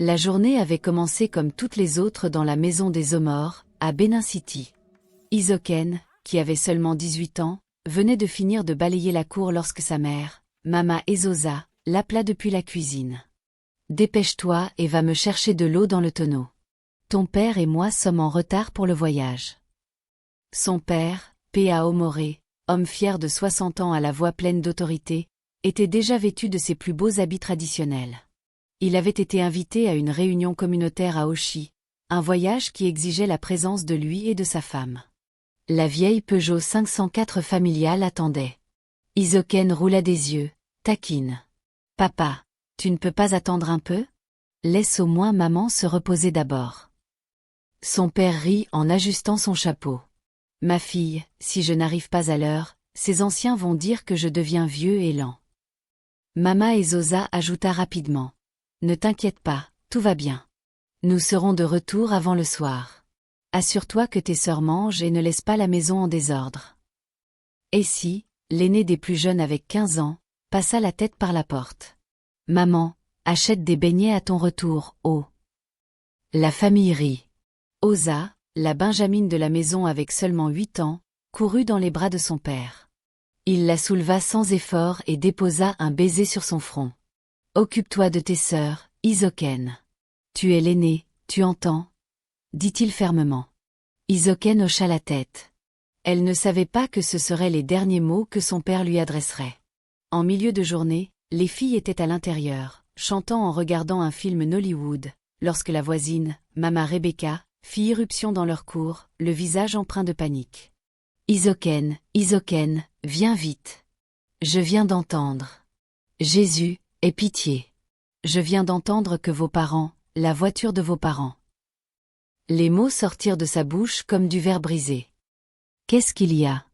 La journée avait commencé comme toutes les autres dans la maison des Omor, à Benin City. Isoken, qui avait seulement 18 ans, venait de finir de balayer la cour lorsque sa mère, Mama Ezosa, l'appela depuis la cuisine. « Dépêche-toi et va me chercher de l'eau dans le tonneau. Ton père et moi sommes en retard pour le voyage. » Son père, P.A. Omoré, homme fier de 60 ans à la voix pleine d'autorité, était déjà vêtu de ses plus beaux habits traditionnels. Il avait été invité à une réunion communautaire à Oshi, un voyage qui exigeait la présence de lui et de sa femme. La vieille Peugeot 504 familiale attendait. Isoken roula des yeux, taquine. « Papa, tu ne peux pas attendre un peu? Laisse au moins maman se reposer d'abord. » Son père rit en ajustant son chapeau. « Ma fille, si je n'arrive pas à l'heure, ces anciens vont dire que je deviens vieux et lent. » Mama Ezosa ajouta rapidement. « Ne t'inquiète pas, tout va bien. Nous serons de retour avant le soir. Assure-toi que tes sœurs mangent et ne laisse pas la maison en désordre. » Et si, l'aîné des plus jeunes avec 15 ans, passa la tête par la porte. « Maman, achète des beignets à ton retour, oh. » La famille rit. Osa, la benjamine de la maison avec seulement 8 ans, courut dans les bras de son père. Il la souleva sans effort et déposa un baiser sur son front. « Occupe-toi de tes sœurs, Isoken. Tu es l'aîné, tu entends ?» dit-il fermement. Isoken hocha la tête. Elle ne savait pas que ce seraient les derniers mots que son père lui adresserait. En milieu de journée, les filles étaient à l'intérieur, chantant en regardant un film Nollywood, lorsque la voisine, Mama Rebecca, fit irruption dans leur cour, le visage empreint de panique. « Isoken, Isoken, viens vite. Je viens d'entendre. Jésus, aie pitié. Je viens d'entendre que vos parents, la voiture de vos parents. » Les mots sortirent de sa bouche comme du verre brisé. « Qu'est-ce qu'il y a ?»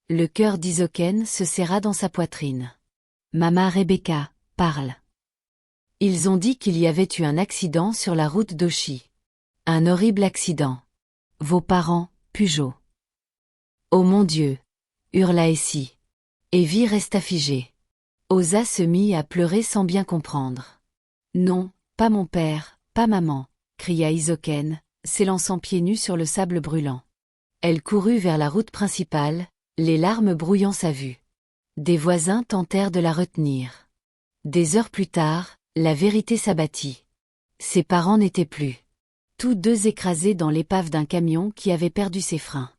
Le cœur d'Isoken se serra dans sa poitrine. « Mama Rebecca, parle. » Ils ont dit qu'il y avait eu un accident sur la route d'Oshi. Un horrible accident. Vos parents, Peugeot. Oh mon Dieu! Hurla Essie. Evie resta figée. Osa se mit à pleurer sans bien comprendre. Non, pas mon père, pas maman, cria Isoken, s'élançant pieds nus sur le sable brûlant. Elle courut vers la route principale, les larmes brouillant sa vue. Des voisins tentèrent de la retenir. Des heures plus tard, la vérité s'abattit. Ses parents n'étaient plus. Tous deux écrasés dans l'épave d'un camion qui avait perdu ses freins.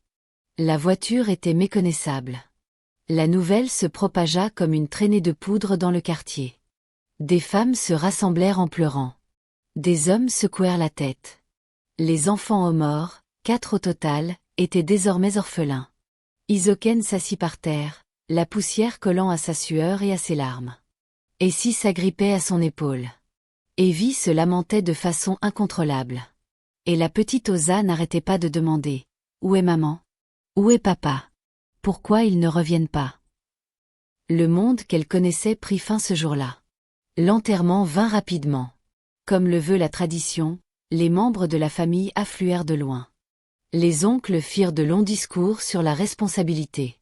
La voiture était méconnaissable. La nouvelle se propagea comme une traînée de poudre dans le quartier. Des femmes se rassemblèrent en pleurant. Des hommes secouèrent la tête. Les enfants Omor, 4 au total, étaient désormais orphelins. Isoken s'assit par terre, la poussière collant à sa sueur et à ses larmes. Essie s'agrippait à son épaule. Evie se lamentait de façon incontrôlable. Et la petite Osa n'arrêtait pas de demander « Où est maman? Où est papa? Pourquoi ils ne reviennent pas ?» Le monde qu'elle connaissait prit fin ce jour-là. L'enterrement vint rapidement. Comme le veut la tradition, les membres de la famille affluèrent de loin. Les oncles firent de longs discours sur la responsabilité.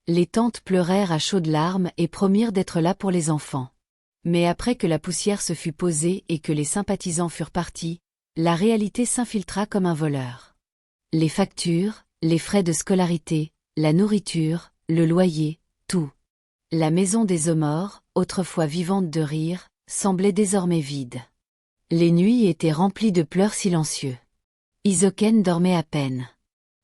Les tantes pleurèrent à chaudes larmes et promirent d'être là pour les enfants. Mais après que la poussière se fut posée et que les sympathisants furent partis, la réalité s'infiltra comme un voleur. Les factures, les frais de scolarité, la nourriture, le loyer, tout. La maison des Omor, autrefois vivante de rire, semblait désormais vide. Les nuits étaient remplies de pleurs silencieux. Isoken dormait à peine.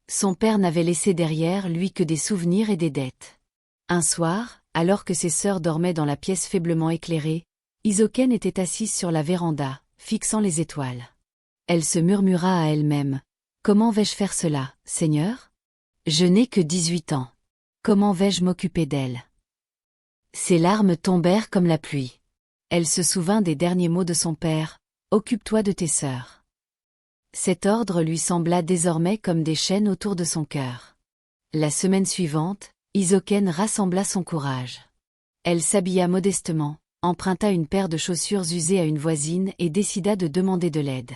Son père n'avait laissé derrière lui que des souvenirs et des dettes. Un soir, alors que ses sœurs dormaient dans la pièce faiblement éclairée, Isoken était assise sur la véranda, fixant les étoiles. Elle se murmura à elle-même. « Comment vais-je faire cela, Seigneur? Je n'ai que 18 ans. Comment vais-je m'occuper d'elle ?» Ses larmes tombèrent comme la pluie. Elle se souvint des derniers mots de son père. « Occupe-toi de tes sœurs. » Cet ordre lui sembla désormais comme des chaînes autour de son cœur. La semaine suivante, Isoken rassembla son courage. Elle s'habilla modestement, emprunta une paire de chaussures usées à une voisine et décida de demander de l'aide.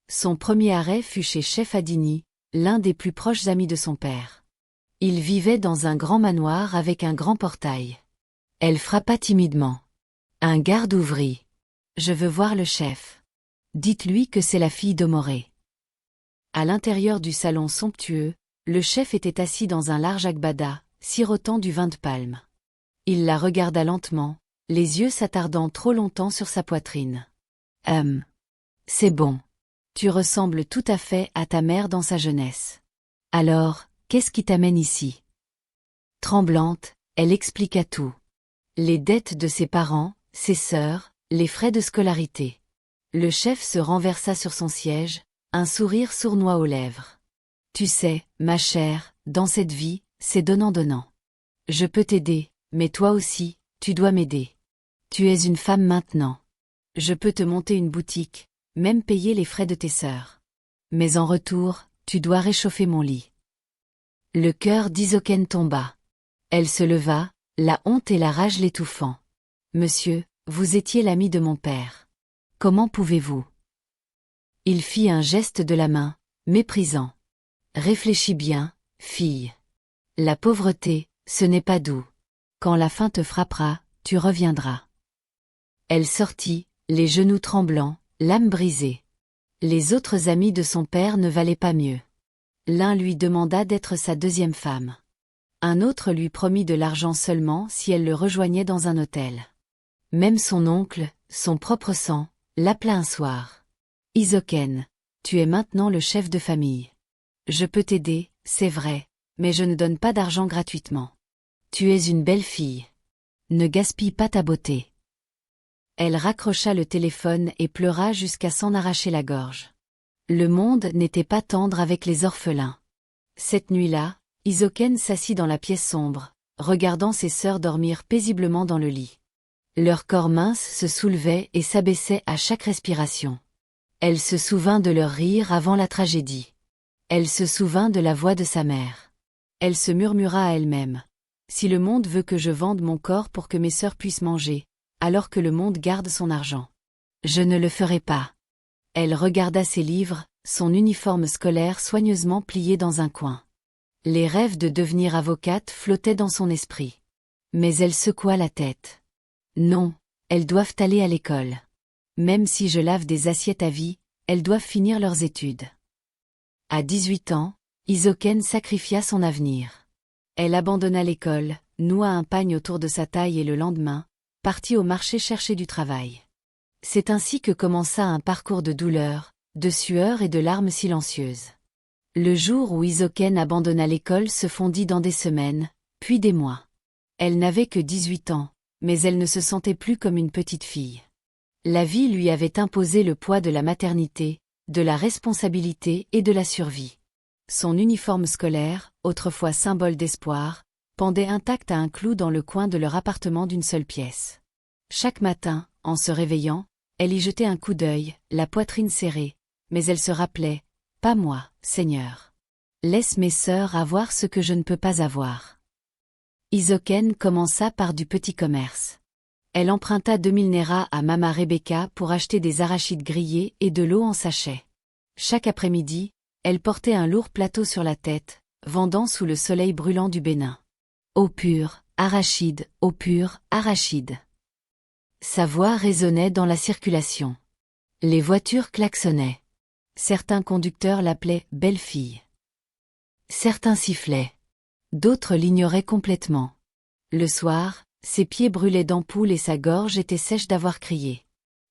Son premier arrêt fut chez Chef Adini, l'un des plus proches amis de son père. Il vivait dans un grand manoir avec un grand portail. Elle frappa timidement. Un garde ouvrit. « Je veux voir le chef. » Dites-lui que c'est la fille d'Omoré. À l'intérieur du salon somptueux, le chef était assis dans un large agbada, sirotant du vin de palme. Il la regarda lentement, les yeux s'attardant trop longtemps sur sa poitrine. C'est bon. Tu ressembles tout à fait à ta mère dans sa jeunesse. Alors, qu'est-ce qui t'amène ici? Tremblante, elle expliqua tout. Les dettes de ses parents, ses sœurs, les frais de scolarité. Le chef se renversa sur son siège, un sourire sournois aux lèvres. Tu sais, ma chère, dans cette vie, c'est donnant-donnant. Je peux t'aider, mais toi aussi, tu dois m'aider. Tu es une femme maintenant. Je peux te monter une boutique, même payer les frais de tes sœurs. Mais en retour, tu dois réchauffer mon lit. Le cœur d'Isoken tomba. Elle se leva, la honte et la rage l'étouffant. Monsieur, vous étiez l'ami de mon père. Comment pouvez-vous? Il fit un geste de la main, méprisant. Réfléchis bien, fille. La pauvreté, ce n'est pas doux. Quand la faim te frappera, tu reviendras. Elle sortit, les genoux tremblants, l'âme brisée. Les autres amis de son père ne valaient pas mieux. L'un lui demanda d'être sa deuxième femme. Un autre lui promit de l'argent seulement si elle le rejoignait dans un hôtel. Même son oncle, son propre sang, l'appela un soir. Isoken, tu es maintenant le chef de famille. Je peux t'aider, c'est vrai, mais je ne donne pas d'argent gratuitement. Tu es une belle fille. Ne gaspille pas ta beauté. Elle raccrocha le téléphone et pleura jusqu'à s'en arracher la gorge. Le monde n'était pas tendre avec les orphelins. Cette nuit-là, Isoken s'assit dans la pièce sombre, regardant ses sœurs dormir paisiblement dans le lit. Leurs corps minces se soulevaient et s'abaissaient à chaque respiration. Elle se souvint de leur rire avant la tragédie. Elle se souvint de la voix de sa mère. Elle se murmura à elle-même. Si le monde veut que je vende mon corps pour que mes sœurs puissent manger, alors que le monde garde son argent. Je ne le ferai pas. Elle regarda ses livres, son uniforme scolaire soigneusement plié dans un coin. Les rêves de devenir avocate flottaient dans son esprit. Mais elle secoua la tête. Non, elles doivent aller à l'école. Même si je lave des assiettes à vie, elles doivent finir leurs études. À 18 ans, Isoken sacrifia son avenir. Elle abandonna l'école, noua un pagne autour de sa taille et le lendemain, partit au marché chercher du travail. C'est ainsi que commença un parcours de douleur, de sueur et de larmes silencieuses. Le jour où Isoken abandonna l'école se fondit dans des semaines, puis des mois. Elle n'avait que 18 ans, mais elle ne se sentait plus comme une petite fille. La vie lui avait imposé le poids de la maternité, de la responsabilité et de la survie. Son uniforme scolaire, autrefois symbole d'espoir, pendait intact à un clou dans le coin de leur appartement d'une seule pièce. Chaque matin, en se réveillant, elle y jetait un coup d'œil, la poitrine serrée, mais elle se rappelait « Pas moi, Seigneur. Laisse mes sœurs avoir ce que je ne peux pas avoir. » Isoken commença par du petit commerce. Elle emprunta 2000 néras à Mama Rebecca pour acheter des arachides grillés et de l'eau en sachet. Chaque après-midi, elle portait un lourd plateau sur la tête, vendant sous le soleil brûlant du Bénin. Eau pure, arachide, eau pure, arachide. Sa voix résonnait dans la circulation. Les voitures klaxonnaient. Certains conducteurs l'appelaient « belle fille ». Certains sifflaient. D'autres l'ignoraient complètement. Le soir, ses pieds brûlaient d'ampoules et sa gorge était sèche d'avoir crié.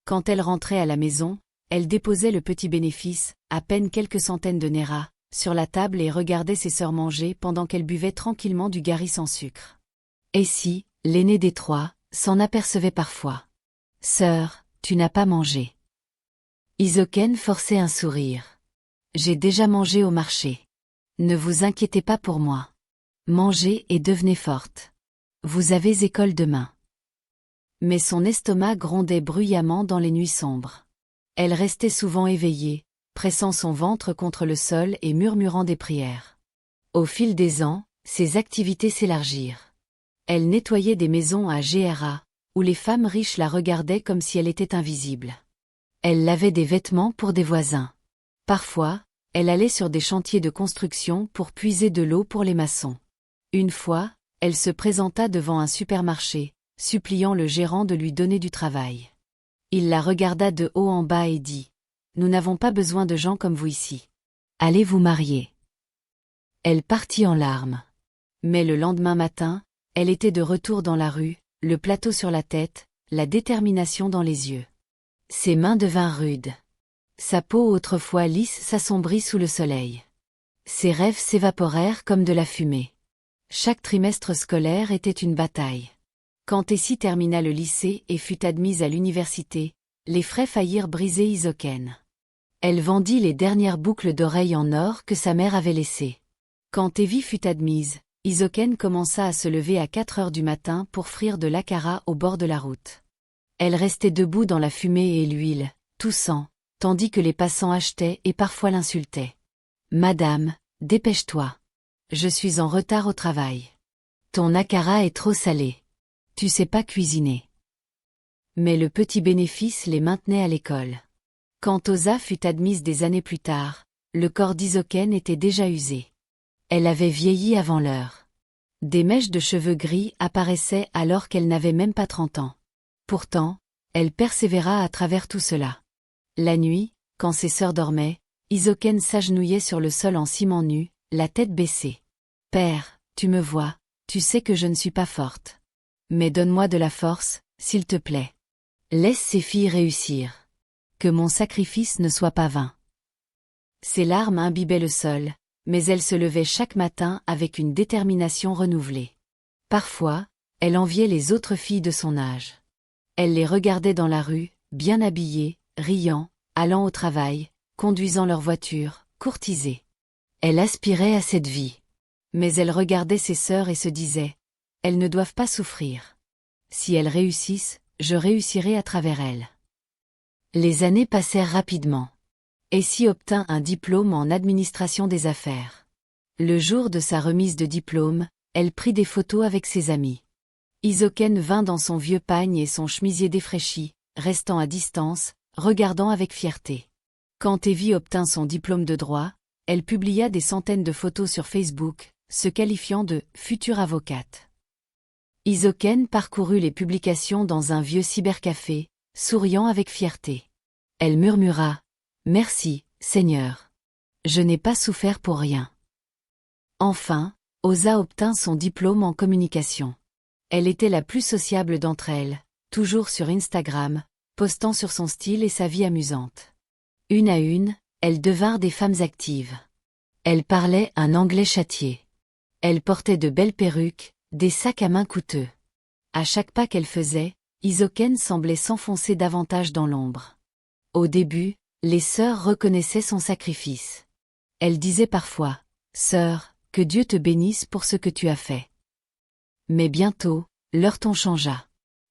Quand elle rentrait à la maison, elle déposait le petit bénéfice, à peine quelques centaines de néras, sur la table et regardait ses sœurs manger pendant qu'elle buvait tranquillement du gari sans sucre. Et si, l'aînée des trois, s'en apercevait parfois. « Sœur, tu n'as pas mangé. » Isoken forçait un sourire. « J'ai déjà mangé au marché. Ne vous inquiétez pas pour moi. Mangez et devenez forte. Vous avez école demain. » Mais son estomac grondait bruyamment dans les nuits sombres. Elle restait souvent éveillée, pressant son ventre contre le sol et murmurant des prières. Au fil des ans, ses activités s'élargirent. Elle nettoyait des maisons à Gra, où les femmes riches la regardaient comme si elle était invisible. Elle lavait des vêtements pour des voisins. Parfois, elle allait sur des chantiers de construction pour puiser de l'eau pour les maçons. Une fois, elle se présenta devant un supermarché, suppliant le gérant de lui donner du travail. Il la regarda de haut en bas et dit nous n'avons pas besoin de gens comme vous ici. Allez vous marier. Elle partit en larmes. Mais le lendemain matin, elle était de retour dans la rue, le plateau sur la tête, la détermination dans les yeux. Ses mains devinrent rudes. Sa peau autrefois lisse s'assombrit sous le soleil. Ses rêves s'évaporèrent comme de la fumée. Chaque trimestre scolaire était une bataille. Quand Tessie termina le lycée et fut admise à l'université, les frais faillirent briser Isoken. Elle vendit les dernières boucles d'oreilles en or que sa mère avait laissées. Quand Evie fut admise, Isoken commença à se lever à 4 heures du matin pour frire de l'akara au bord de la route. Elle restait debout dans la fumée et l'huile, toussant, tandis que les passants achetaient et parfois l'insultaient. « Madame, dépêche-toi. Je suis en retard au travail. Ton akara est trop salé. Tu sais pas cuisiner. » Mais le petit bénéfice les maintenait à l'école. Quand Osa fut admise des années plus tard, le corps d'Isoken était déjà usé. Elle avait vieilli avant l'heure. Des mèches de cheveux gris apparaissaient alors qu'elle n'avait même pas 30 ans. Pourtant, elle persévéra à travers tout cela. La nuit, quand ses sœurs dormaient, Isoken s'agenouillait sur le sol en ciment nu, la tête baissée. « Père, tu me vois, tu sais que je ne suis pas forte. Mais donne-moi de la force, s'il te plaît. Laisse ces filles réussir. Que mon sacrifice ne soit pas vain. » Ses larmes imbibaient le sol, mais elle se levait chaque matin avec une détermination renouvelée. Parfois, elle enviait les autres filles de son âge. Elle les regardait dans la rue, bien habillées, riant, allant au travail, conduisant leur voiture, courtisées. Elle aspirait à cette vie. Mais elle regardait ses sœurs et se disait « Elles ne doivent pas souffrir. Si elles réussissent, je réussirai à travers elles. » Les années passèrent rapidement. Essie obtint un diplôme en administration des affaires. Le jour de sa remise de diplôme, elle prit des photos avec ses amis. Isoken vint dans son vieux pagne et son chemisier défraîchi, restant à distance, regardant avec fierté. Quand Evie obtint son diplôme de droit, elle publia des centaines de photos sur Facebook, se qualifiant de « future avocate ». Isoken parcourut les publications dans un vieux cybercafé, souriant avec fierté. Elle murmura « Merci, Seigneur. Je n'ai pas souffert pour rien. » Enfin, Osa obtint son diplôme en communication. Elle était la plus sociable d'entre elles, toujours sur Instagram, postant sur son style et sa vie amusante. Une à une, elles devinrent des femmes actives. Elles parlaient un anglais châtié. Elles portaient de belles perruques, des sacs à main coûteux. À chaque pas qu'elle faisait, Isoken semblait s'enfoncer davantage dans l'ombre. Au début, les sœurs reconnaissaient son sacrifice. Elles disaient parfois « Sœur, que Dieu te bénisse pour ce que tu as fait. » Mais bientôt, leur ton changea.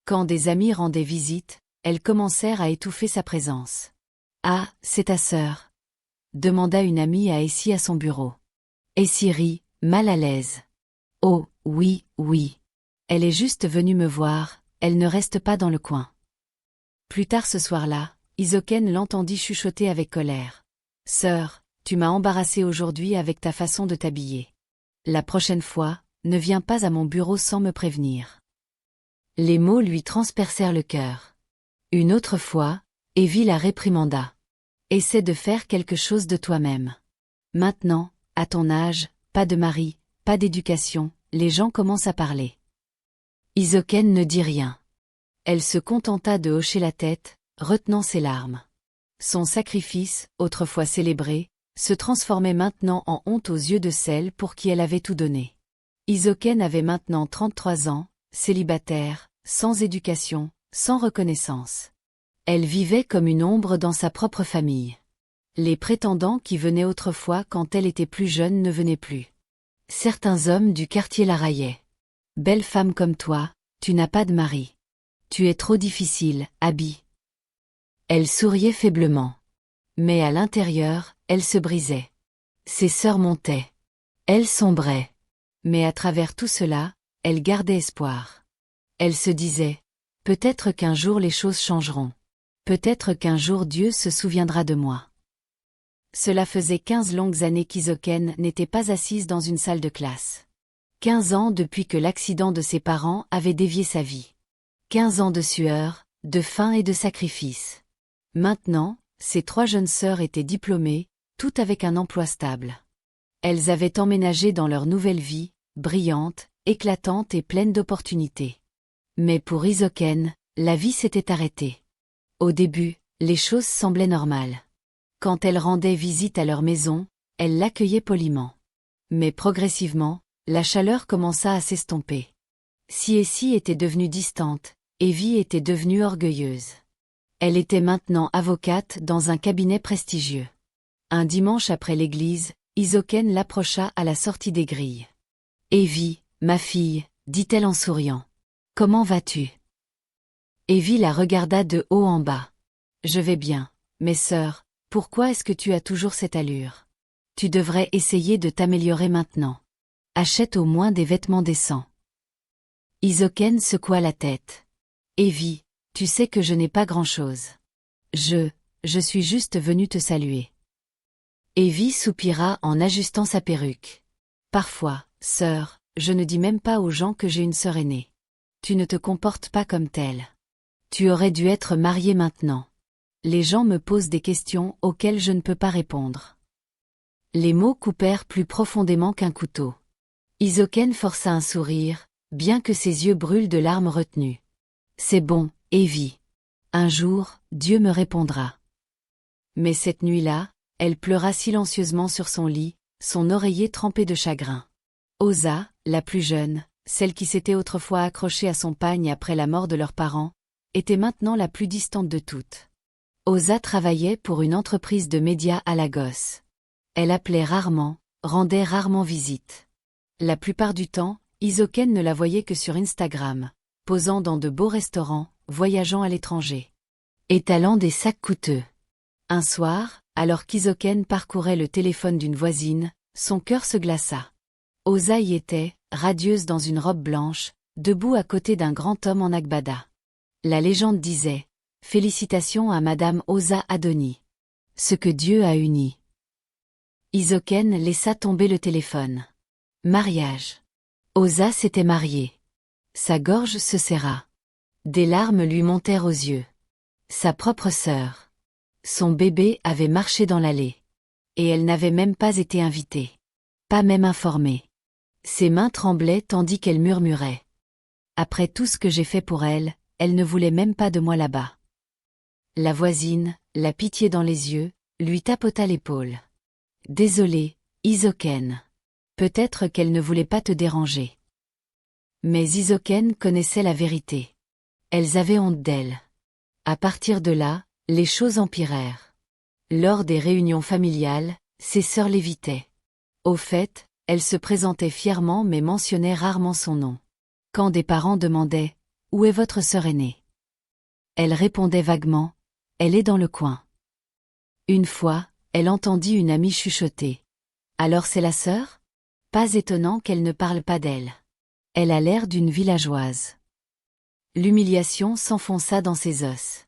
Quand des amis rendaient visite, elles commencèrent à étouffer sa présence. « Ah, c'est ta sœur ?» demanda une amie à Essie à son bureau. Essie rit, mal à l'aise. « Oh, oui, oui. Elle est juste venue me voir, elle ne reste pas dans le coin. » Plus tard ce soir-là, Isoken l'entendit chuchoter avec colère. « Sœur, tu m'as embarrassée aujourd'hui avec ta façon de t'habiller. La prochaine fois, ne viens pas à mon bureau sans me prévenir. » Les mots lui transpercèrent le cœur. Une autre fois, Evie la réprimanda. « Essaie de faire quelque chose de toi-même. Maintenant, à ton âge, pas de mari, pas d'éducation, les gens commencent à parler. » Isoken ne dit rien. Elle se contenta de hocher la tête, retenant ses larmes. Son sacrifice, autrefois célébré, se transformait maintenant en honte aux yeux de celle pour qui elle avait tout donné. Isoken avait maintenant 33 ans, célibataire, sans éducation, sans reconnaissance. Elle vivait comme une ombre dans sa propre famille. Les prétendants qui venaient autrefois quand elle était plus jeune ne venaient plus. Certains hommes du quartier la raillaient. « Belle femme comme toi, tu n'as pas de mari. Tu es trop difficile, Abby. » Elle souriait faiblement. Mais à l'intérieur, elle se brisait. Ses sœurs montaient. Elle sombrait. Mais à travers tout cela, elle gardait espoir. Elle se disait, peut-être qu'un jour les choses changeront. Peut-être qu'un jour Dieu se souviendra de moi. Cela faisait 15 longues années qu'Isoken n'était pas assise dans une salle de classe. 15 ans depuis que l'accident de ses parents avait dévié sa vie. 15 ans de sueur, de faim et de sacrifice. Maintenant, Ses 3 jeunes sœurs étaient diplômées, toutes avec un emploi stable. Elles avaient emménagé dans leur nouvelle vie, brillante, éclatante et pleine d'opportunités. Mais pour Hisoken, la vie s'était arrêtée. Au début, les choses semblaient normales. Quand elle rendait visite à leur maison, elle l'accueillait poliment. Mais progressivement, la chaleur commença à s'estomper. Si était devenue distante, Evie était devenue orgueilleuse. Elle était maintenant avocate dans un cabinet prestigieux. Un dimanche après l'église, Hisoken l'approcha à la sortie des grilles. « Evie, ma fille, dit-elle en souriant. Comment vas-tu » Evie la regarda de haut en bas. « Je vais bien, mais sœur, pourquoi est-ce que tu as toujours cette allure ? Tu devrais essayer de t'améliorer maintenant. Achète au moins des vêtements décents. » Hisoken secoua la tête. « Evie, tu sais que je n'ai pas grand-chose. Je suis juste venue te saluer. » Evie soupira en ajustant sa perruque. « Parfois, sœur, je ne dis même pas aux gens que j'ai une sœur aînée. Tu ne te comportes pas comme telle. Tu aurais dû être mariée maintenant. Les gens me posent des questions auxquelles je ne peux pas répondre. » Les mots coupèrent plus profondément qu'un couteau. Hisoken força un sourire, bien que ses yeux brûlent de larmes retenues. « C'est bon, Evie. Un jour, Dieu me répondra. » Mais cette nuit-là, elle pleura silencieusement sur son lit, son oreiller trempé de chagrin. Osa, la plus jeune, celle qui s'était autrefois accrochée à son pagne après la mort de leurs parents, était maintenant la plus distante de toutes. Osa travaillait pour une entreprise de médias à Lagos. Elle appelait rarement, rendait rarement visite. La plupart du temps, Hisoken ne la voyait que sur Instagram, posant dans de beaux restaurants, voyageant à l'étranger. Étalant des sacs coûteux. Un soir, alors qu'Hisoken parcourait le téléphone d'une voisine, son cœur se glaça. Osa y était, radieuse dans une robe blanche, debout à côté d'un grand homme en agbada. La légende disait « Félicitations à Madame Osa Adoni. Ce que Dieu a uni. » Hisoken laissa tomber le téléphone. Mariage. Osa s'était mariée. Sa gorge se serra. Des larmes lui montèrent aux yeux. Sa propre sœur. Son bébé avait marché dans l'allée. Et elle n'avait même pas été invitée. Pas même informée. Ses mains tremblaient tandis qu'elle murmurait. Après tout ce que j'ai fait pour elle, elle ne voulait même pas de moi là-bas. La voisine, la pitié dans les yeux, lui tapota l'épaule. Désolée, Hisoken. Peut-être qu'elle ne voulait pas te déranger. Mais Hisoken connaissait la vérité. Elles avaient honte d'elle. À partir de là, les choses empirèrent. Lors des réunions familiales, ses sœurs l'évitaient. Au fait, elle se présentait fièrement mais mentionnait rarement son nom. Quand des parents demandaient « Où est votre sœur aînée ?» Elle répondait vaguement « Elle est dans le coin. » Une fois, elle entendit une amie chuchoter. « Alors c'est la sœur ? Pas étonnant qu'elle ne parle pas d'elle. Elle a l'air d'une villageoise. » L'humiliation s'enfonça dans ses os.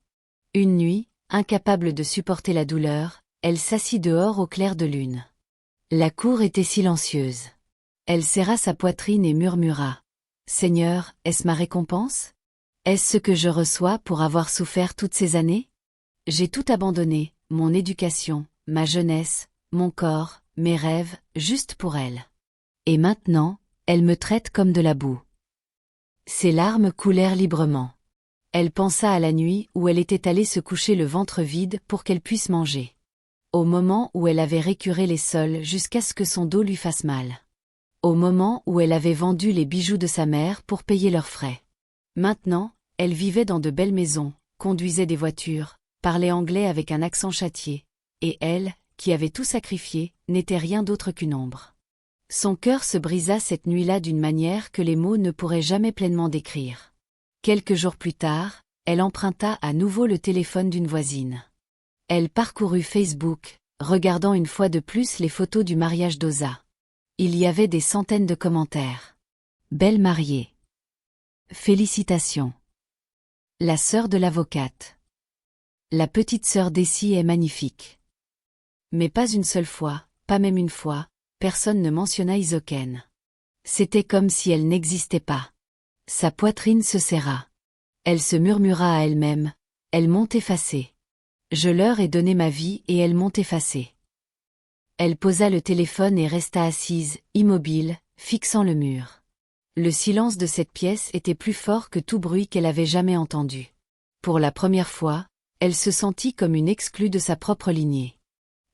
Une nuit, incapable de supporter la douleur, elle s'assit dehors au clair de lune. La cour était silencieuse. Elle serra sa poitrine et murmura. « Seigneur, est-ce ma récompense ? Est-ce ce que je reçois pour avoir souffert toutes ces années ? J'ai tout abandonné, mon éducation, ma jeunesse, mon corps, mes rêves, juste pour elle. Et maintenant, elle me traite comme de la boue. » Ses larmes coulèrent librement. Elle pensa à la nuit où elle était allée se coucher le ventre vide pour qu'elle puisse manger. Au moment où elle avait récuré les sols jusqu'à ce que son dos lui fasse mal. Au moment où elle avait vendu les bijoux de sa mère pour payer leurs frais. Maintenant, elle vivait dans de belles maisons, conduisait des voitures, parlait anglais avec un accent châtié. Et elle, qui avait tout sacrifié, n'était rien d'autre qu'une ombre. Son cœur se brisa cette nuit-là d'une manière que les mots ne pourraient jamais pleinement décrire. Quelques jours plus tard, elle emprunta à nouveau le téléphone d'une voisine. Elle parcourut Facebook, regardant une fois de plus les photos du mariage d'Osa. Il y avait des centaines de commentaires. Belle mariée. Félicitations. La sœur de l'avocate. La petite sœur d'Essie est magnifique. Mais pas une seule fois, pas même une fois, personne ne mentionna Hisoken. C'était comme si elle n'existait pas. Sa poitrine se serra. Elle se murmura à elle-même, elles m'ont effacée. Je leur ai donné ma vie et elles m'ont effacée. Elle posa le téléphone et resta assise, immobile, fixant le mur. Le silence de cette pièce était plus fort que tout bruit qu'elle avait jamais entendu. Pour la première fois, elle se sentit comme une exclue de sa propre lignée.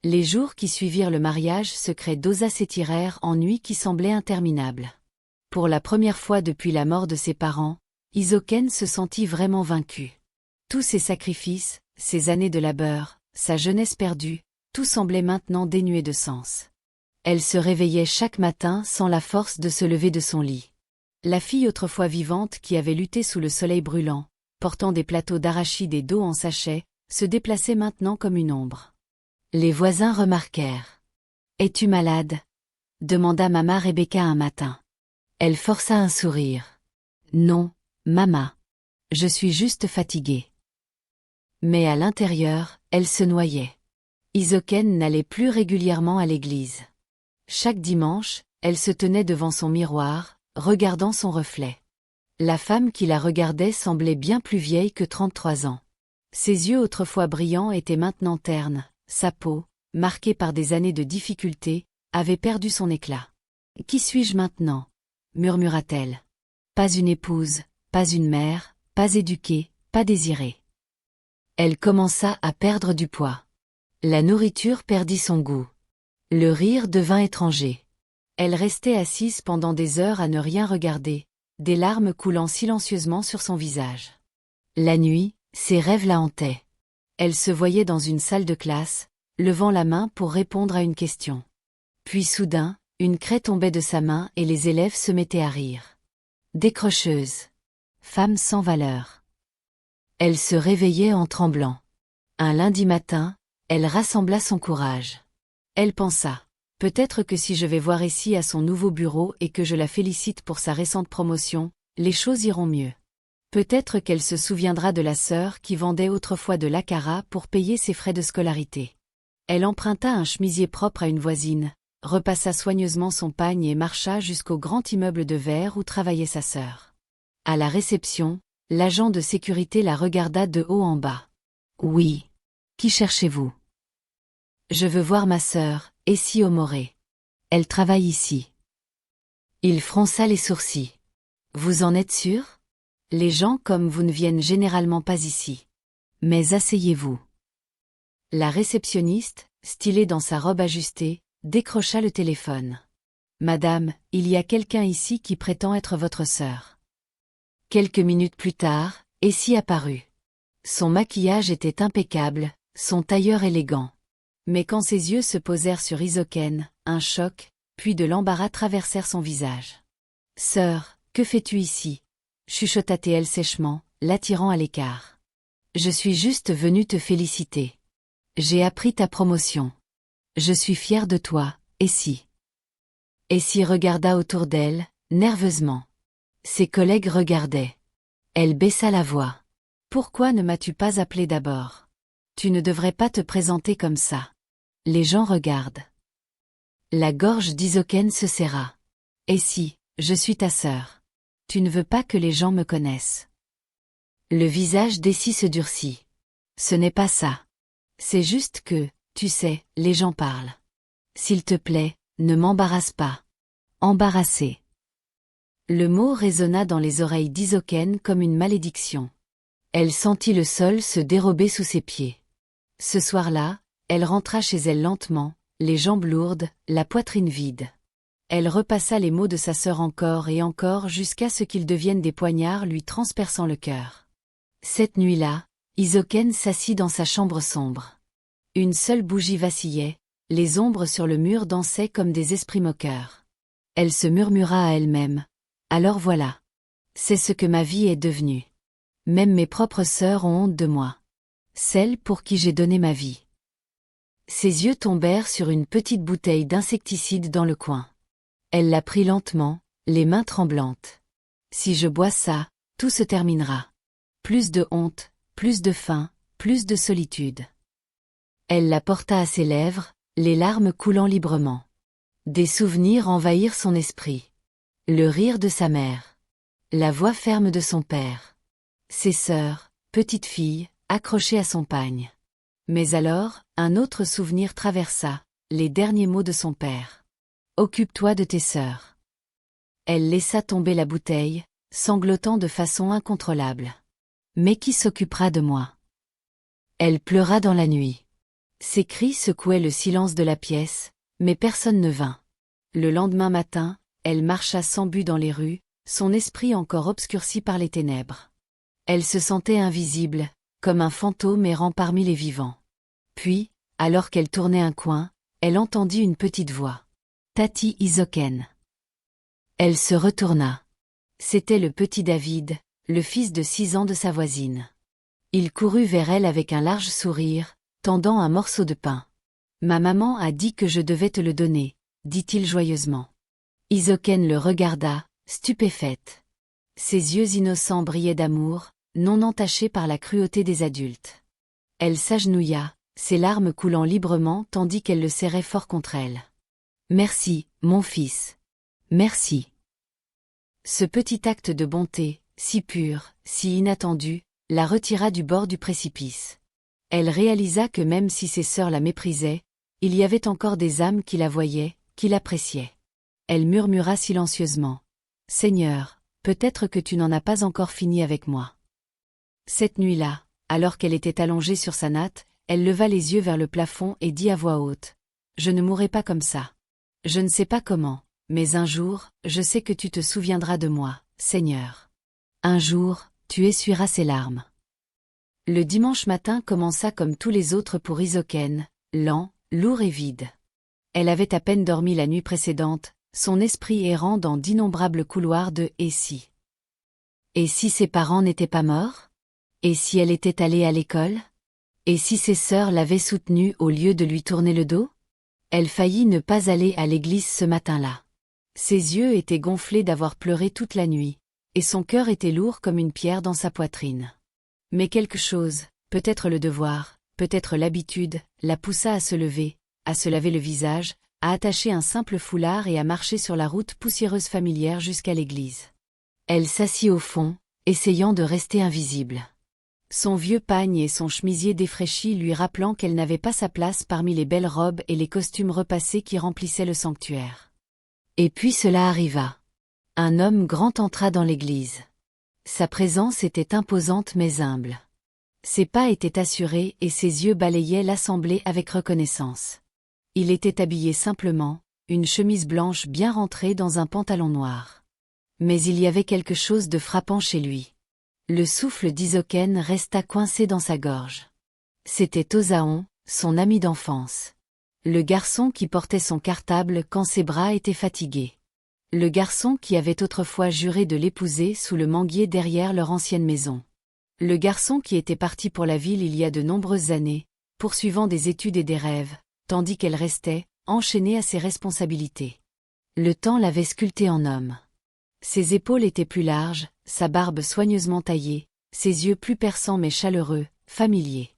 Les jours qui suivirent le mariage secret d'Osa s'étirèrent en nuits qui semblaient interminables. Pour la première fois depuis la mort de ses parents, Hisoken se sentit vraiment vaincue. Tous ses sacrifices, ses années de labeur, sa jeunesse perdue, tout semblait maintenant dénué de sens. Elle se réveillait chaque matin sans la force de se lever de son lit. La fille autrefois vivante qui avait lutté sous le soleil brûlant, portant des plateaux d'arachides et d'eau en sachet, se déplaçait maintenant comme une ombre. Les voisins remarquèrent. « Es-tu malade ?» demanda Mama Rebecca un matin. Elle força un sourire. « Non, Mama. Je suis juste fatiguée. » Mais à l'intérieur, elle se noyait. Hisoken n'allait plus régulièrement à l'église. Chaque dimanche, elle se tenait devant son miroir, regardant son reflet. La femme qui la regardait semblait bien plus vieille que 33 ans. Ses yeux autrefois brillants étaient maintenant ternes, sa peau, marquée par des années de difficultés, avait perdu son éclat. « Qui suis-je maintenant ?» murmura-t-elle. « Pas une épouse, pas une mère, pas éduquée, pas désirée. » Elle commença à perdre du poids. La nourriture perdit son goût. Le rire devint étranger. Elle restait assise pendant des heures à ne rien regarder, des larmes coulant silencieusement sur son visage. La nuit, ses rêves la hantaient. Elle se voyait dans une salle de classe, levant la main pour répondre à une question. Puis soudain, une craie tombait de sa main et les élèves se mettaient à rire. Décrocheuse. Femme sans valeur. Elle se réveillait en tremblant. Un lundi matin, elle rassembla son courage. Elle pensa, peut-être que si je vais voir Essie à son nouveau bureau et que je la félicite pour sa récente promotion, les choses iront mieux. Peut-être qu'elle se souviendra de la sœur qui vendait autrefois de l'akara pour payer ses frais de scolarité. Elle emprunta un chemisier propre à une voisine, repassa soigneusement son pagne et marcha jusqu'au grand immeuble de verre où travaillait sa sœur. À la réception, l'agent de sécurité la regarda de haut en bas. « Oui. Qui cherchez-vous ?»« Je veux voir ma sœur, Essie Omoré. Elle travaille ici. » Il fronça les sourcils. « Vous en êtes sûr ? Les gens comme vous ne viennent généralement pas ici. Mais asseyez-vous. » La réceptionniste, stylée dans sa robe ajustée, décrocha le téléphone. « Madame, il y a quelqu'un ici qui prétend être votre sœur. » Quelques minutes plus tard, Essie apparut. Son maquillage était impeccable, son tailleur élégant. Mais quand ses yeux se posèrent sur Hisoken, un choc, puis de l'embarras traversèrent son visage. « Sœur, que fais-tu ici ?» chuchota-t-elle sèchement, l'attirant à l'écart. « Je suis juste venue te féliciter. J'ai appris ta promotion. Je suis fière de toi, Essie. » Essie regarda autour d'elle, nerveusement. Ses collègues regardaient. Elle baissa la voix. « Pourquoi ne m'as-tu pas appelé d'abord ? Tu ne devrais pas te présenter comme ça. Les gens regardent. » La gorge d'Hisoken se serra. « Essie, je suis ta sœur. Tu ne veux pas que les gens me connaissent. » Le visage d'Essie se durcit. « Ce n'est pas ça. C'est juste que, tu sais, les gens parlent. S'il te plaît, ne m'embarrasse pas. » Embarrassée. Le mot résonna dans les oreilles d'Hisoken comme une malédiction. Elle sentit le sol se dérober sous ses pieds. Ce soir-là, elle rentra chez elle lentement, les jambes lourdes, la poitrine vide. Elle repassa les mots de sa sœur encore et encore jusqu'à ce qu'ils deviennent des poignards lui transperçant le cœur. Cette nuit-là, Hisoken s'assit dans sa chambre sombre. Une seule bougie vacillait, les ombres sur le mur dansaient comme des esprits moqueurs. Elle se murmura à elle-même. « Alors voilà. C'est ce que ma vie est devenue. Même mes propres sœurs ont honte de moi. Celle pour qui j'ai donné ma vie. » Ses yeux tombèrent sur une petite bouteille d'insecticide dans le coin. Elle la prit lentement, les mains tremblantes. « Si je bois ça, tout se terminera. Plus de honte, plus de faim, plus de solitude. » Elle la porta à ses lèvres, les larmes coulant librement. Des souvenirs envahirent son esprit. Le rire de sa mère. La voix ferme de son père. Ses sœurs, petites filles, accrochées à son pagne. Mais alors, un autre souvenir traversa, les derniers mots de son père. « Occupe-toi de tes sœurs. » Elle laissa tomber la bouteille, sanglotant de façon incontrôlable. « Mais qui s'occupera de moi ?» Elle pleura dans la nuit. Ses cris secouaient le silence de la pièce, mais personne ne vint. Le lendemain matin, elle marcha sans but dans les rues, son esprit encore obscurci par les ténèbres. Elle se sentait invisible, comme un fantôme errant parmi les vivants. Puis, alors qu'elle tournait un coin, elle entendit une petite voix. « Tati Isoken !» Elle se retourna. C'était le petit David, le fils de 6 ans de sa voisine. Il courut vers elle avec un large sourire, tendant un morceau de pain. « Ma maman a dit que je devais te le donner, » dit-il joyeusement. Isoken le regarda, stupéfaite. Ses yeux innocents brillaient d'amour, non entachés par la cruauté des adultes. Elle s'agenouilla, ses larmes coulant librement tandis qu'elle le serrait fort contre elle. « Merci, mon fils. Merci. » Ce petit acte de bonté, si pur, si inattendu, la retira du bord du précipice. Elle réalisa que même si ses sœurs la méprisaient, il y avait encore des âmes qui la voyaient, qui l'appréciaient. Elle murmura silencieusement. « Seigneur, peut-être que tu n'en as pas encore fini avec moi. » Cette nuit-là, alors qu'elle était allongée sur sa natte, elle leva les yeux vers le plafond et dit à voix haute. « Je ne mourrai pas comme ça. Je ne sais pas comment, mais un jour, je sais que tu te souviendras de moi, Seigneur. Un jour, tu essuieras ses larmes. » Le dimanche matin commença comme tous les autres pour Isoken, lent, lourd et vide. Elle avait à peine dormi la nuit précédente, son esprit errant dans d'innombrables couloirs de « et si ». Et si ses parents n'étaient pas morts? Et si elle était allée à l'école? Et si ses sœurs l'avaient soutenue au lieu de lui tourner le dos? Elle faillit ne pas aller à l'église ce matin-là. Ses yeux étaient gonflés d'avoir pleuré toute la nuit, et son cœur était lourd comme une pierre dans sa poitrine. Mais quelque chose, peut-être le devoir, peut-être l'habitude, la poussa à se lever, à se laver le visage, à attacher un simple foulard et à marcher sur la route poussiéreuse familière jusqu'à l'église. Elle s'assit au fond, essayant de rester invisible. Son vieux pagne et son chemisier défraîchi lui rappelant qu'elle n'avait pas sa place parmi les belles robes et les costumes repassés qui remplissaient le sanctuaire. Et puis cela arriva. Un homme grand entra dans l'église. Sa présence était imposante mais humble. Ses pas étaient assurés et ses yeux balayaient l'assemblée avec reconnaissance. Il était habillé simplement, une chemise blanche bien rentrée dans un pantalon noir. Mais il y avait quelque chose de frappant chez lui. Le souffle d'Isoken resta coincé dans sa gorge. C'était Osaon, son ami d'enfance. Le garçon qui portait son cartable quand ses bras étaient fatigués. Le garçon qui avait autrefois juré de l'épouser sous le manguier derrière leur ancienne maison. Le garçon qui était parti pour la ville il y a de nombreuses années, poursuivant des études et des rêves, tandis qu'elle restait, enchaînée à ses responsabilités. Le temps l'avait sculpté en homme. Ses épaules étaient plus larges, sa barbe soigneusement taillée, ses yeux plus perçants mais chaleureux, familiers.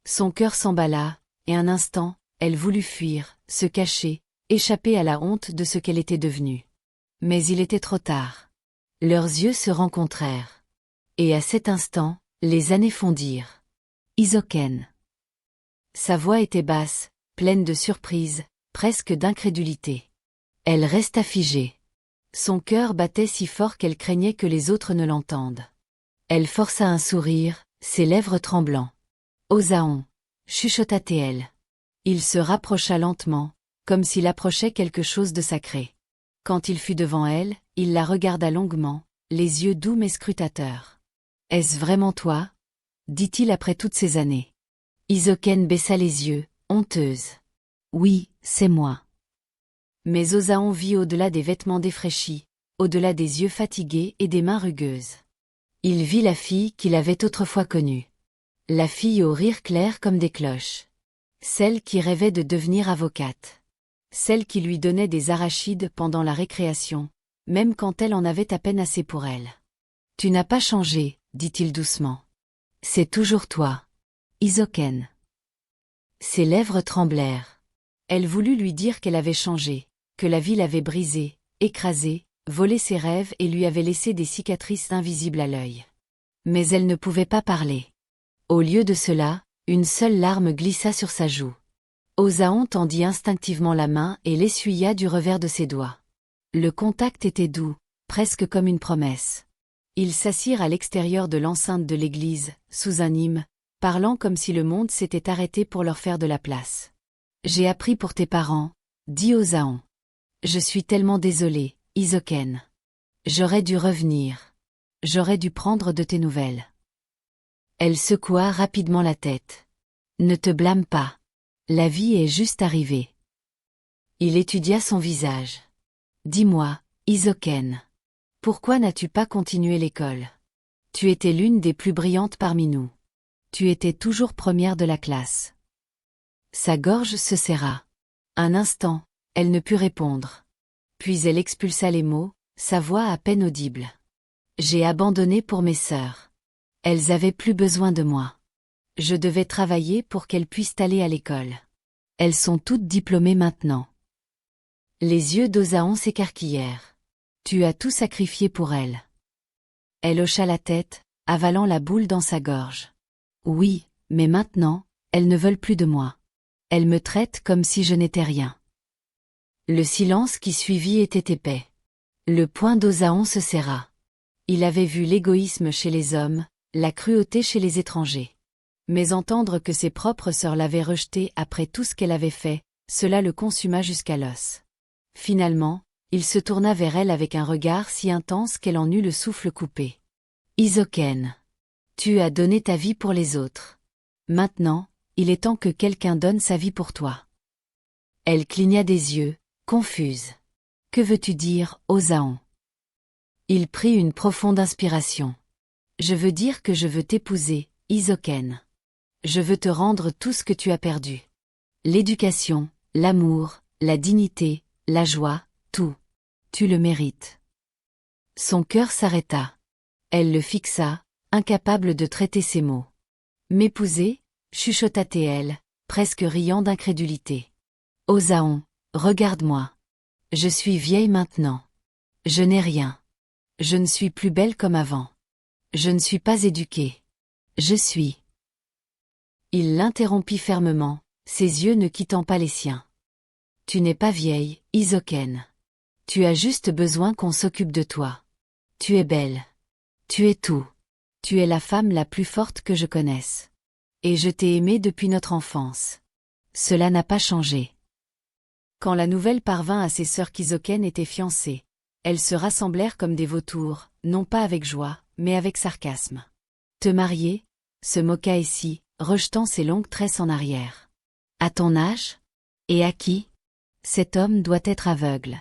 Son cœur s'emballa, et un instant, elle voulut fuir, se cacher, échapper à la honte de ce qu'elle était devenue. Mais il était trop tard. Leurs yeux se rencontrèrent. Et à cet instant, les années fondirent. Isoken. Sa voix était basse, pleine de surprise, presque d'incrédulité. Elle resta figée. Son cœur battait si fort qu'elle craignait que les autres ne l'entendent. Elle força un sourire, ses lèvres tremblant. « Osaon » chuchota-t-elle. Il se rapprocha lentement, comme s'il approchait quelque chose de sacré. Quand il fut devant elle, il la regarda longuement, les yeux doux mais scrutateurs. « Est-ce vraiment toi ?» dit-il après toutes ces années. Isoken baissa les yeux, honteuse. « Oui, c'est moi. » Mais Osaon vit au-delà des vêtements défraîchis, au-delà des yeux fatigués et des mains rugueuses. Il vit la fille qu'il avait autrefois connue. La fille au rire clair comme des cloches. Celle qui rêvait de devenir avocate. Celle qui lui donnait des arachides pendant la récréation, même quand elle en avait à peine assez pour elle. « Tu n'as pas changé, » dit-il doucement. « C'est toujours toi. Isoken. » Ses lèvres tremblèrent. Elle voulut lui dire qu'elle avait changé, que la vie l'avait brisée, écrasée, volé ses rêves et lui avait laissé des cicatrices invisibles à l'œil. Mais elle ne pouvait pas parler. Au lieu de cela, Une seule larme glissa sur sa joue. Osaon tendit instinctivement la main et l'essuya du revers de ses doigts. Le contact était doux, presque comme une promesse. Ils s'assirent à l'extérieur de l'enceinte de l'église, sous un hymne, parlant comme si le monde s'était arrêté pour leur faire de la place. « J'ai appris pour tes parents, » dit Osaon. « Je suis tellement désolé, Hisoken. J'aurais dû revenir. J'aurais dû prendre de tes nouvelles. » Elle secoua rapidement la tête. « Ne te blâme pas. La vie est juste arrivée. » Il étudia son visage. « Dis-moi, Hisoken. Pourquoi n'as-tu pas continué l'école? Tu étais l'une des plus brillantes parmi nous. Tu étais toujours première de la classe. » Sa gorge se serra. Un instant, elle ne put répondre. Puis elle expulsa les mots, sa voix à peine audible. « J'ai abandonné pour mes sœurs. Elles avaient plus besoin de moi. Je devais travailler pour qu'elles puissent aller à l'école. Elles sont toutes diplômées maintenant. » Les yeux d'Osaon s'écarquillèrent. « Tu as tout sacrifié pour elles. » Elle hocha la tête, avalant la boule dans sa gorge. « Oui, mais maintenant, elles ne veulent plus de moi. Elles me traitent comme si je n'étais rien. » Le silence qui suivit était épais. Le poing d'Osaon se serra. Il avait vu l'égoïsme chez les hommes, la cruauté chez les étrangers. Mais entendre que ses propres sœurs l'avaient rejeté après tout ce qu'elle avait fait, cela le consuma jusqu'à l'os. Finalement, il se tourna vers elle avec un regard si intense qu'elle en eut le souffle coupé. « Hisoken. Tu as donné ta vie pour les autres. Maintenant, il est temps que quelqu'un donne sa vie pour toi. » Elle cligna des yeux, confuse. « Que veux-tu dire, Osaon ?» Il prit une profonde inspiration. « Je veux dire que je veux t'épouser, Hisoken. Je veux te rendre tout ce que tu as perdu. L'éducation, l'amour, la dignité, la joie, tout. Tu le mérites. » Son cœur s'arrêta. Elle le fixa, incapable de traiter ses mots. « M'épouser » chuchota-t-elle, presque riant d'incrédulité. « Osaon, regarde-moi. Je suis vieille maintenant. Je n'ai rien. Je ne suis plus belle comme avant. Je ne suis pas éduquée. Je suis... » Il l'interrompit fermement, ses yeux ne quittant pas les siens. « Tu n'es pas vieille, Hisoken. Tu as juste besoin qu'on s'occupe de toi. Tu es belle. Tu es tout. Tu es la femme la plus forte que je connaisse. Et je t'ai aimée depuis notre enfance. Cela n'a pas changé. » Quand la nouvelle parvint à ses sœurs qu'Hisoken était fiancée, elles se rassemblèrent comme des vautours, non pas avec joie, mais avec sarcasme. « Te marier ?» se moqua Essie, rejetant ses longues tresses en arrière. « À ton âge? Et à qui? Cet homme doit être aveugle. »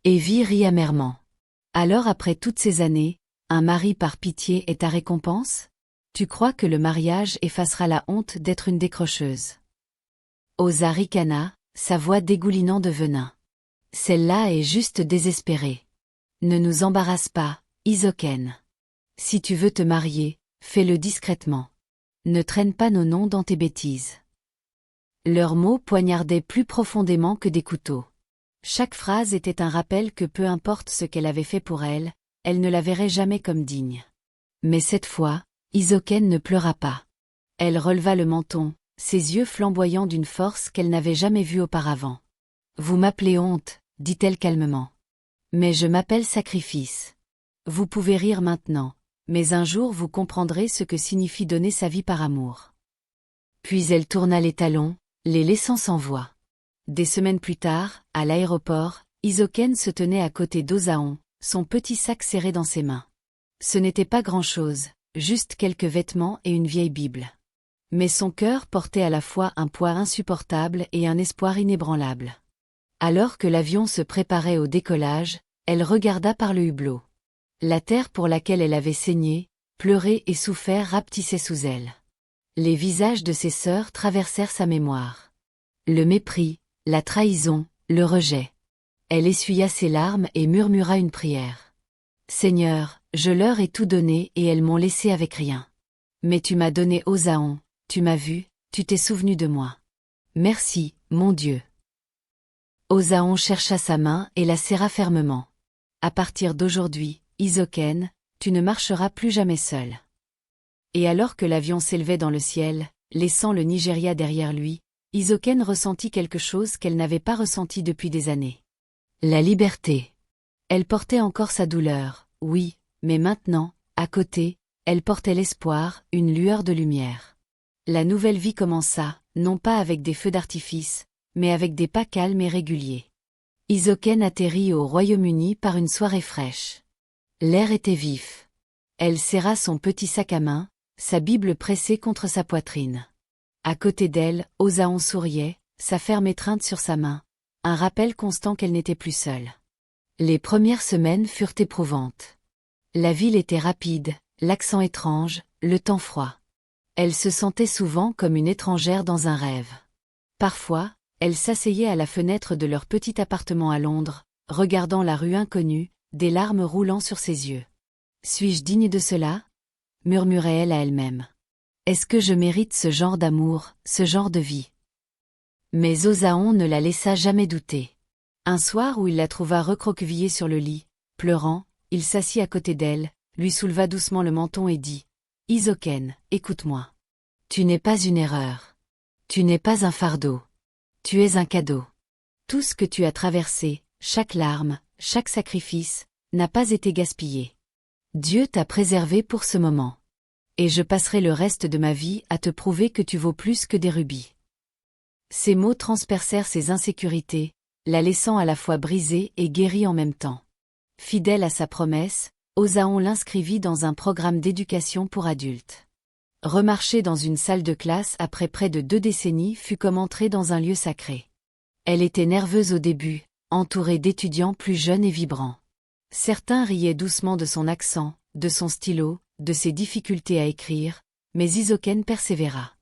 Evie rit amèrement. « Alors après toutes ces années, un mari par pitié est ta récompense? Tu crois que le mariage effacera la honte d'être une décrocheuse? » Osa ricana, sa voix dégoulinant de venin. « Celle-là est juste désespérée. Ne nous embarrasse pas, Hisoken. Si tu veux te marier, fais-le discrètement. Ne traîne pas nos noms dans tes bêtises. » Leurs mots poignardaient plus profondément que des couteaux. Chaque phrase était un rappel que peu importe ce qu'elle avait fait pour elle, elle ne la verrait jamais comme digne. Mais cette fois, Hisoken ne pleura pas. Elle releva le menton, ses yeux flamboyants d'une force qu'elle n'avait jamais vue auparavant. « Vous m'appelez honte, » dit-elle calmement. « Mais je m'appelle sacrifice. Vous pouvez rire maintenant, mais un jour vous comprendrez ce que signifie donner sa vie par amour. » Puis elle tourna les talons, les laissant sans voix. Des semaines plus tard, à l'aéroport, Hisoken se tenait à côté d'Osaon, son petit sac serré dans ses mains. Ce n'était pas grand-chose, juste quelques vêtements et une vieille Bible. Mais son cœur portait à la fois un poids insupportable et un espoir inébranlable. Alors que l'avion se préparait au décollage, elle regarda par le hublot. La terre pour laquelle elle avait saigné, pleuré et souffert rapetissait sous elle. Les visages de ses sœurs traversèrent sa mémoire. Le mépris, la trahison, le rejet. Elle essuya ses larmes et murmura une prière. « Seigneur, je leur ai tout donné et elles m'ont laissé avec rien. Mais tu m'as donné Osaon, tu m'as vu, tu t'es souvenu de moi. Merci, mon Dieu. » Osaon chercha sa main et la serra fermement. « À partir d'aujourd'hui, Hisoken, tu ne marcheras plus jamais seul. » Et alors que l'avion s'élevait dans le ciel, laissant le Nigeria derrière lui, Hisoken ressentit quelque chose qu'elle n'avait pas ressenti depuis des années. La liberté. Elle portait encore sa douleur, oui, mais maintenant, à côté, elle portait l'espoir, une lueur de lumière. La nouvelle vie commença, non pas avec des feux d'artifice, mais avec des pas calmes et réguliers. Hisoken atterrit au Royaume-Uni par une soirée fraîche. L'air était vif. Elle serra son petit sac à main, sa Bible pressée contre sa poitrine. À côté d'elle, Osaon souriait, sa ferme étreinte sur sa main, un rappel constant qu'elle n'était plus seule. Les premières semaines furent éprouvantes. La ville était rapide, l'accent étrange, le temps froid. Elle se sentait souvent comme une étrangère dans un rêve. Parfois, elle s'asseyait à la fenêtre de leur petit appartement à Londres, regardant la rue inconnue, des larmes roulant sur ses yeux. « Suis-je digne de cela ?» murmurait-elle à elle-même. « Est-ce que je mérite ce genre d'amour, ce genre de vie ?» Mais Osaon ne la laissa jamais douter. Un soir où il la trouva recroquevillée sur le lit, pleurant, il s'assit à côté d'elle, lui souleva doucement le menton et dit « Hisoken, écoute-moi. Tu n'es pas une erreur. Tu n'es pas un fardeau. Tu es un cadeau. Tout ce que tu as traversé, chaque larme, chaque sacrifice, n'a pas été gaspillé. Dieu t'a préservé pour ce moment. Et je passerai le reste de ma vie à te prouver que tu vaux plus que des rubis. » Ces mots transpercèrent ses insécurités, la laissant à la fois brisée et guérie en même temps. Fidèle à sa promesse, Osaon l'inscrivit dans un programme d'éducation pour adultes. Remarcher dans une salle de classe après près de 2 décennies fut comme entrer dans un lieu sacré. Elle était nerveuse au début, entourée d'étudiants plus jeunes et vibrants. Certains riaient doucement de son accent, de son stylo, de ses difficultés à écrire, mais Hisoken persévéra.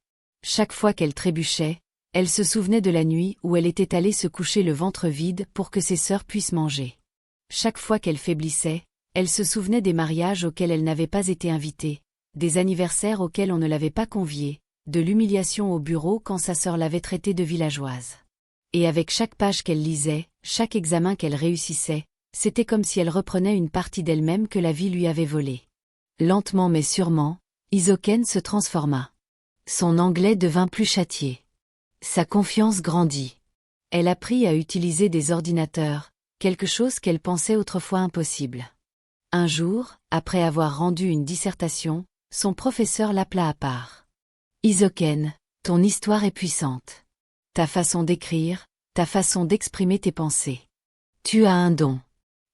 Chaque fois qu'elle trébuchait, elle se souvenait de la nuit où elle était allée se coucher le ventre vide pour que ses sœurs puissent manger. Chaque fois qu'elle faiblissait, elle se souvenait des mariages auxquels elle n'avait pas été invitée, des anniversaires auxquels on ne l'avait pas conviée, de l'humiliation au bureau quand sa sœur l'avait traitée de villageoise. Et avec chaque page qu'elle lisait, chaque examen qu'elle réussissait, c'était comme si elle reprenait une partie d'elle-même que la vie lui avait volée. Lentement mais sûrement, Hisoken se transforma. Son anglais devint plus châtié. Sa confiance grandit. Elle apprit à utiliser des ordinateurs, quelque chose qu'elle pensait autrefois impossible. Un jour, après avoir rendu une dissertation, son professeur l'appela à part. « Hisoken, ton histoire est puissante. Ta façon d'écrire, ta façon d'exprimer tes pensées. Tu as un don.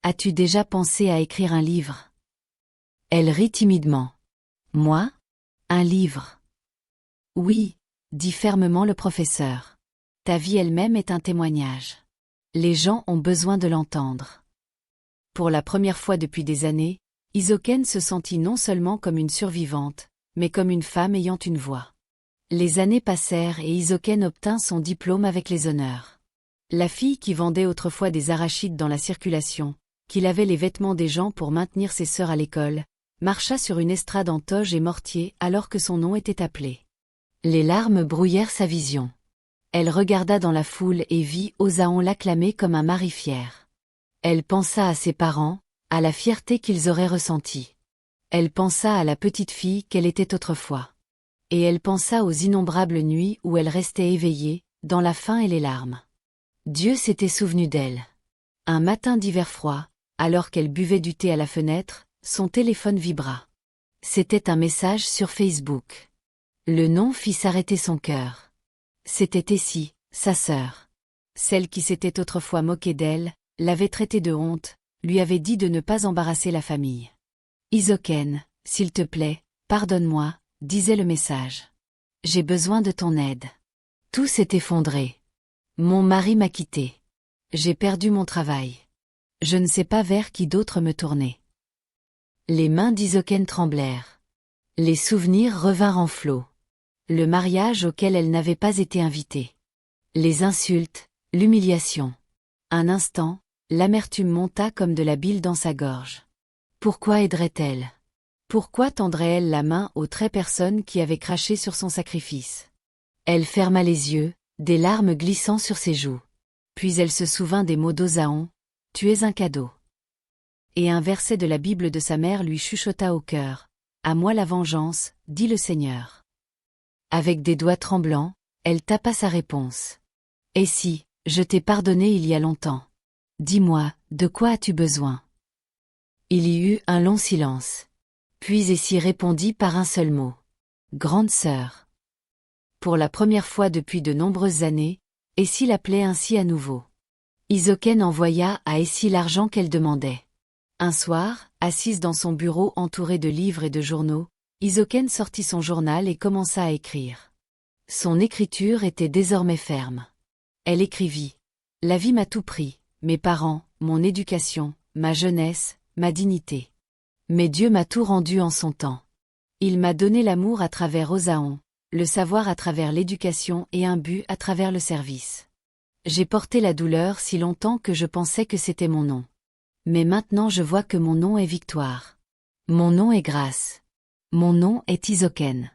As-tu déjà pensé à écrire un livre ?» Elle rit timidement. « Moi ? Un livre ? » « Oui, » dit fermement le professeur. « Ta vie elle-même est un témoignage. Les gens ont besoin de l'entendre. » Pour la première fois depuis des années, Hisoken se sentit non seulement comme une survivante, mais comme une femme ayant une voix. Les années passèrent et Hisoken obtint son diplôme avec les honneurs. La fille qui vendait autrefois des arachides dans la circulation, qui lavait les vêtements des gens pour maintenir ses sœurs à l'école, marcha sur une estrade en toge et mortier alors que son nom était appelé. Les larmes brouillèrent sa vision. Elle regarda dans la foule et vit Osaon l'acclamer comme un mari fier. Elle pensa à ses parents, à la fierté qu'ils auraient ressentie. Elle pensa à la petite fille qu'elle était autrefois. Et elle pensa aux innombrables nuits où elle restait éveillée, dans la faim et les larmes. Dieu s'était souvenu d'elle. Un matin d'hiver froid, alors qu'elle buvait du thé à la fenêtre, son téléphone vibra. C'était un message sur Facebook. Le nom fit s'arrêter son cœur. C'était Tessie, sa sœur. Celle qui s'était autrefois moquée d'elle, l'avait traitée de honte, lui avait dit de ne pas embarrasser la famille. « Hisoken, s'il te plaît, pardonne-moi », disait le message. « J'ai besoin de ton aide. Tout s'est effondré. Mon mari m'a quitté. J'ai perdu mon travail. Je ne sais pas vers qui d'autre me tourner. » Les mains d'Hisoken tremblèrent. Les souvenirs revinrent en flot. Le mariage auquel elle n'avait pas été invitée. Les insultes, l'humiliation. Un instant, l'amertume monta comme de la bile dans sa gorge. Pourquoi aiderait-elle ? Pourquoi tendrait-elle la main aux 13 personnes qui avaient craché sur son sacrifice ? Elle ferma les yeux, des larmes glissant sur ses joues. Puis elle se souvint des mots d'Osaon, « Tu es un cadeau. » Et un verset de la Bible de sa mère lui chuchota au cœur, « À moi la vengeance, dit le Seigneur. » Avec des doigts tremblants, elle tapa sa réponse. « Et si, je t'ai pardonné il y a longtemps. Dis-moi, de quoi as-tu besoin ?» Il y eut un long silence. Puis Essie répondit par un seul mot. « Grande sœur. » Pour la première fois depuis de nombreuses années, Essie l'appelait ainsi à nouveau. Hisoken envoya à Essie l'argent qu'elle demandait. Un soir, assise dans son bureau entourée de livres et de journaux, Hisoken sortit son journal et commença à écrire. Son écriture était désormais ferme. Elle écrivit. « La vie m'a tout pris, mes parents, mon éducation, ma jeunesse, ma dignité. Mais Dieu m'a tout rendu en son temps. Il m'a donné l'amour à travers Osaon, le savoir à travers l'éducation et un but à travers le service. J'ai porté la douleur si longtemps que je pensais que c'était mon nom. Mais maintenant je vois que mon nom est victoire. Mon nom est grâce. Mon nom est Hisoken. »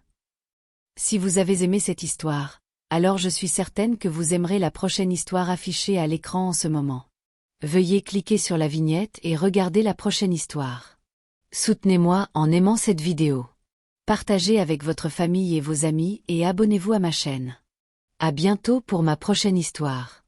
Si vous avez aimé cette histoire, alors je suis certaine que vous aimerez la prochaine histoire affichée à l'écran en ce moment. Veuillez cliquer sur la vignette et regarder la prochaine histoire. Soutenez-moi en aimant cette vidéo. Partagez avec votre famille et vos amis et abonnez-vous à ma chaîne. À bientôt pour ma prochaine histoire.